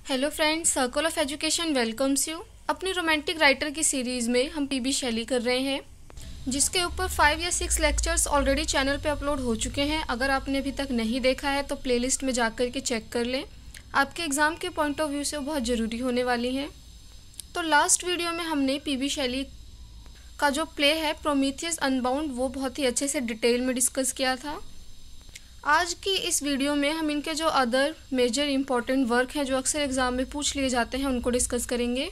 Hello friends, circle of education welcomes you. अपनी romantic writer की series में हम पीबी शैली कर रहे हैं, जिसके ऊपर 5 या 6 लेक्चर्स ऑलरेडी चैनल पे अपलोड हो चुके हैं। अगर आपने अभी तक नहीं देखा है तो प्लेलिस्ट में जाकर के चेक कर लें। आपके एग्ज़ाम के पॉइंट ऑफ व्यू से वो बहुत ज़रूरी होने वाली हैं। तो लास्ट वीडियो में हमने पीबी शैली का जो प्ले है प्रोमीथियस अनबाउंड, वो बहुत ही अच्छे से डिटेल में डिस्कस किया था। आज की इस वीडियो में हम इनके जो अदर मेजर इंपॉर्टेंट वर्क हैं जो अक्सर एग्ज़ाम में पूछ लिए जाते हैं उनको डिस्कस करेंगे,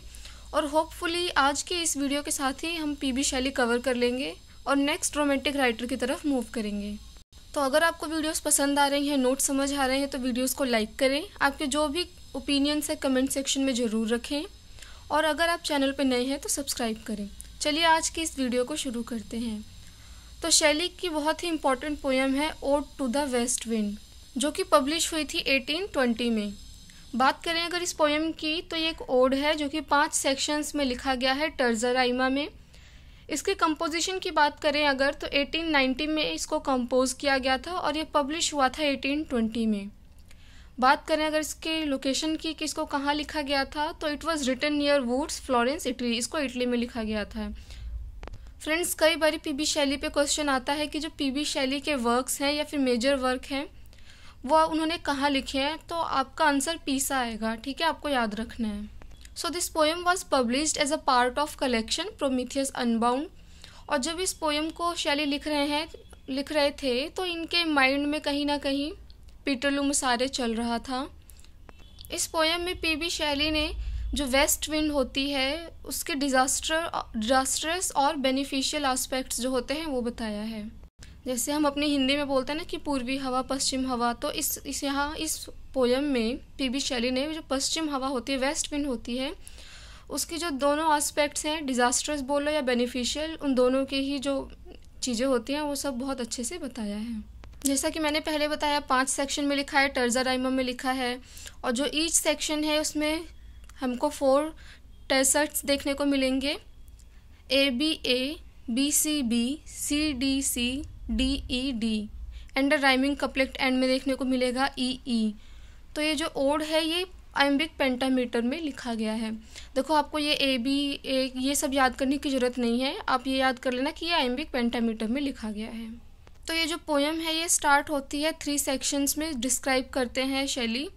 और होपफुली आज की इस वीडियो के साथ ही हम पीबी शैली कवर कर लेंगे और नेक्स्ट रोमांटिक राइटर की तरफ मूव करेंगे। तो अगर आपको वीडियोस पसंद आ रही हैं, नोट समझ आ रहे हैं, तो वीडियोस को लाइक करें। आपके जो भी ओपिनियंस है कमेंट सेक्शन में ज़रूर रखें, और अगर आप चैनल पर नए हैं तो सब्सक्राइब करें। चलिए आज की इस वीडियो को शुरू करते हैं। तो शैली की बहुत ही इम्पॉर्टेंट पोएम है ode to the west wind, जो कि पब्लिश हुई थी 1820 में। बात करें अगर इस पोएम की, तो ये एक ओड है जो कि 5 सेक्शंस में लिखा गया है टर्ज़ा राइमा में। इसके कंपोजिशन की बात करें अगर, तो 1890 में इसको कंपोज किया गया था और ये पब्लिश हुआ था 1820 में। बात करें अगर इसके लोकेशन की कि इसको कहाँ लिखा गया था, तो it was written near woods, Florence, Italy. इसको इटली में लिखा गया था। फ्रेंड्स, कई बार पीबी शैली पे क्वेश्चन आता है कि जो पीबी शैली के वर्क्स हैं या फिर मेजर वर्क हैं वो उन्होंने कहाँ लिखे हैं, तो आपका आंसर पीसा आएगा। ठीक है, आपको याद रखना है। So this poem was published as a part of collection Prometheus unbound. और जब इस पोएम को शैली लिख रहे थे तो इनके माइंड में कहीं ना कहीं पीटरलू मुसारे चल रहा था। इस पोएम में पीबी शैली ने जो वेस्ट विंड होती है उसके डिजास्टरस और बेनिफिशियल एस्पेक्ट्स जो होते हैं वो बताया है। जैसे हम अपनी हिंदी में बोलते हैं ना कि पूर्वी हवा पश्चिम हवा, तो इस पोएम में पीबी शैली ने जो पश्चिम हवा होती है, वेस्ट विंड होती है, उसकी जो दोनों एस्पेक्ट्स हैं, डिजास्टरस बोलो या बेनिफिशियल, उन दोनों की ही जो चीज़ें होती हैं वो सब बहुत अच्छे से बताया है। जैसा कि मैंने पहले बताया 5 सेक्शन में लिखा है, टर्ज़ा राइमा में लिखा है, और जो ईच सेक्शन है उसमें हमको 4 टेसर्ट्स देखने को मिलेंगे। ABA, BCB, CDC, DED, and rhyming couplet and में देखने को मिलेगा EE। तो ये जो ओड है ये आइम्बिक पेंटामीटर में लिखा गया है। देखो, आपको ये ABA ये सब याद करने की ज़रूरत नहीं है, आप ये याद कर लेना कि ये आइम्बिक पेंटामीटर में लिखा गया है। तो ये जो पोएम है ये स्टार्ट होती है 3 सेक्शंस में। डिस्क्राइब करते हैं शैली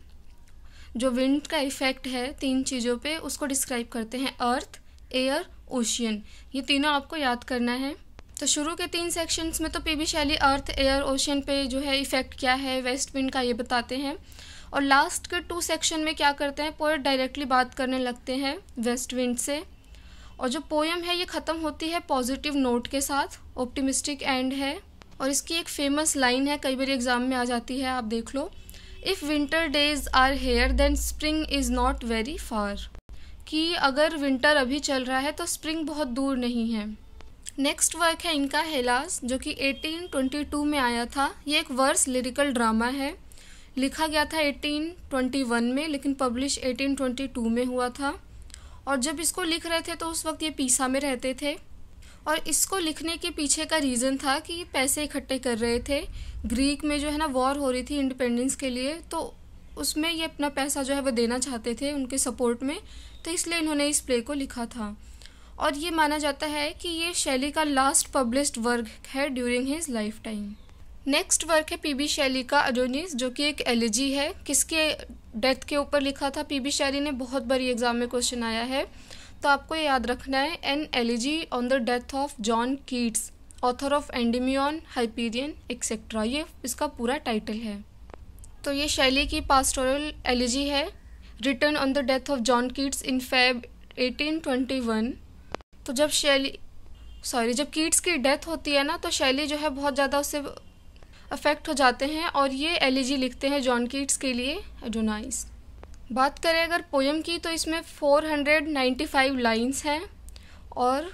जो विंड का इफेक्ट है 3 चीज़ों पे, उसको डिस्क्राइब करते हैं। अर्थ, एयर, ओशियन, ये तीनों आपको याद करना है। तो शुरू के 3 सेक्शंस में तो पीबी शैली अर्थ, एयर, ओशियन पे जो है इफेक्ट क्या है वेस्ट विंड का ये बताते हैं, और लास्ट के 2 सेक्शन में क्या करते हैं, पोएट डायरेक्टली बात करने लगते हैं वेस्ट विंड से। और जो पोएम है ये ख़त्म होती है पॉजिटिव नोट के साथ, ऑप्टिमिस्टिक एंड है। और इसकी एक फेमस लाइन है, कई बार एग्जाम में आ जाती है, आप देख लो, if winter days are here then spring is not very far, कि अगर विंटर अभी चल रहा है तो स्प्रिंग बहुत दूर नहीं है। नेक्स्ट वर्क है इनका हेलास, जो कि 1822 में आया था। ये एक वर्स लिरिकल ड्रामा है, लिखा गया था 1821 में, लेकिन पब्लिश 1822 में हुआ था। और जब इसको लिख रहे थे तो उस वक्त ये पीसा में रहते थे, और इसको लिखने के पीछे का रीज़न था कि पैसे इकट्ठे कर रहे थे। ग्रीक में जो है ना वॉर हो रही थी इंडिपेंडेंस के लिए, तो उसमें ये अपना पैसा जो है वो देना चाहते थे उनके सपोर्ट में, तो इसलिए इन्होंने इस प्ले को लिखा था। और ये माना जाता है कि ये शैली का लास्ट पब्लिश्ड वर्क है during his life time. Next work है पीबी शैली का एडोनिस, जो कि एक एलिजी है। किसके डेथ के ऊपर लिखा था पीबी शैली ने, बहुत बार एग्जाम में क्वेश्चन आया है, तो आपको ये याद रखना है, an elegy on the death of John Keats, author of Endymion, Hyperion etcetera, ये इसका पूरा टाइटल है। तो ये शैली की पास्टोरल एलिजी है, written on the death of John Keats in Feb 1821। तो जब कीट्स की डेथ होती है ना, तो शैली जो है बहुत ज़्यादा उससे अफेक्ट हो जाते हैं और ये एलिजी लिखते हैं जॉन कीट्स के लिए, एडोनाइस। बात करें अगर पोएम की, तो इसमें 495 लाइन्स हैं और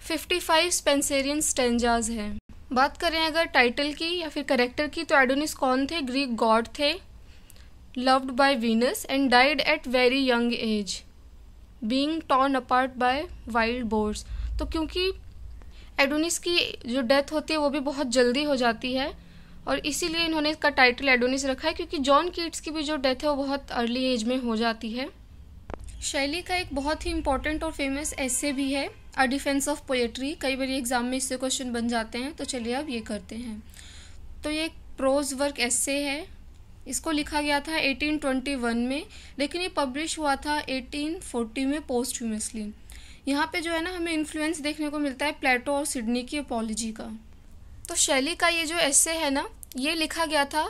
55 स्पेंसेरियन स्टेंजाज हैं। बात करें अगर टाइटल की या फिर कैरेक्टर की, तो एडोनिस कौन थे, ग्रीक गॉड थे, loved by Venus and died at very young age, being torn apart by wild boars. तो क्योंकि एडोनिस की जो डेथ होती है वो भी बहुत जल्दी हो जाती है, और इसीलिए इन्होंने इसका टाइटल एडोनिस रखा है, क्योंकि जॉन कीट्स की भी जो डेथ है वो बहुत अर्ली एज में हो जाती है। शैली का एक बहुत ही इम्पॉर्टेंट और फेमस एसे भी है, अ डिफेंस ऑफ पोएट्री। कई बार एग्जाम में इससे क्वेश्चन बन जाते हैं, तो चलिए अब ये करते हैं। तो ये एक प्रोज वर्क एसे है, इसको लिखा गया था 1821 में, लेकिन ये पब्लिश हुआ था 1840 में पोस्टह्यूमसली। यहाँ पे जो है ना हमें इन्फ्लुएंस देखने को मिलता है प्लेटो और सिडनी की अपॉलजी का। तो शैली का ये जो एसे है ना, ये लिखा गया था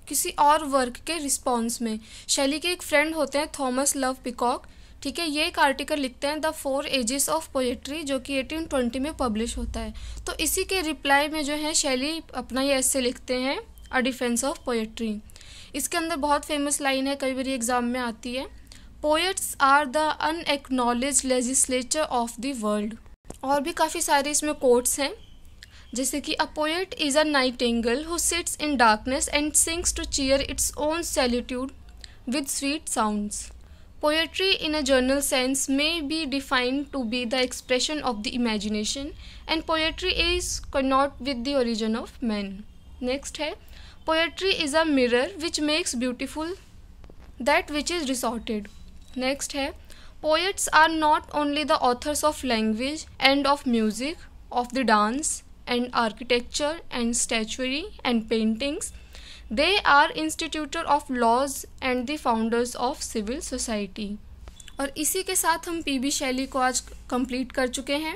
किसी और वर्क के रिस्पॉन्स में। शैली के एक फ्रेंड होते हैं थॉमस लव पिकॉक, ठीक है, ये एक आर्टिकल लिखते हैं द 4 एजेस ऑफ पोएट्री, जो कि 1820 में पब्लिश होता है। तो इसी के रिप्लाई में जो है शैली अपना ये एसे लिखते हैं अ डिफेंस ऑफ पोएट्री। इसके अंदर बहुत फेमस लाइन है, कई बार एग्जाम में आती है, poets are the unacknowledged legislature of the world. और भी काफ़ी सारे इसमें कोट्स हैं, जैसे कि a poet is a nightingale who sits in darkness and sings to cheer its own solitude with sweet sounds. Poetry in a general sense may be defined to be the expression of the imagination, and poetry is connected with the origin of man. Next है, poetry is a mirror which makes beautiful that which is distorted. Next है, poets are not only the authors of language and of music, of the dance and architecture and statuary and paintings. They are institutor of laws and the founders of civil society. और इसी के साथ हम PB Shelley को आज complete कर चुके हैं।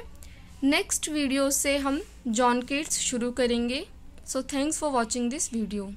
नेक्स्ट वीडियो से हम जॉन कीट्स शुरू करेंगे। So thanks for watching this video.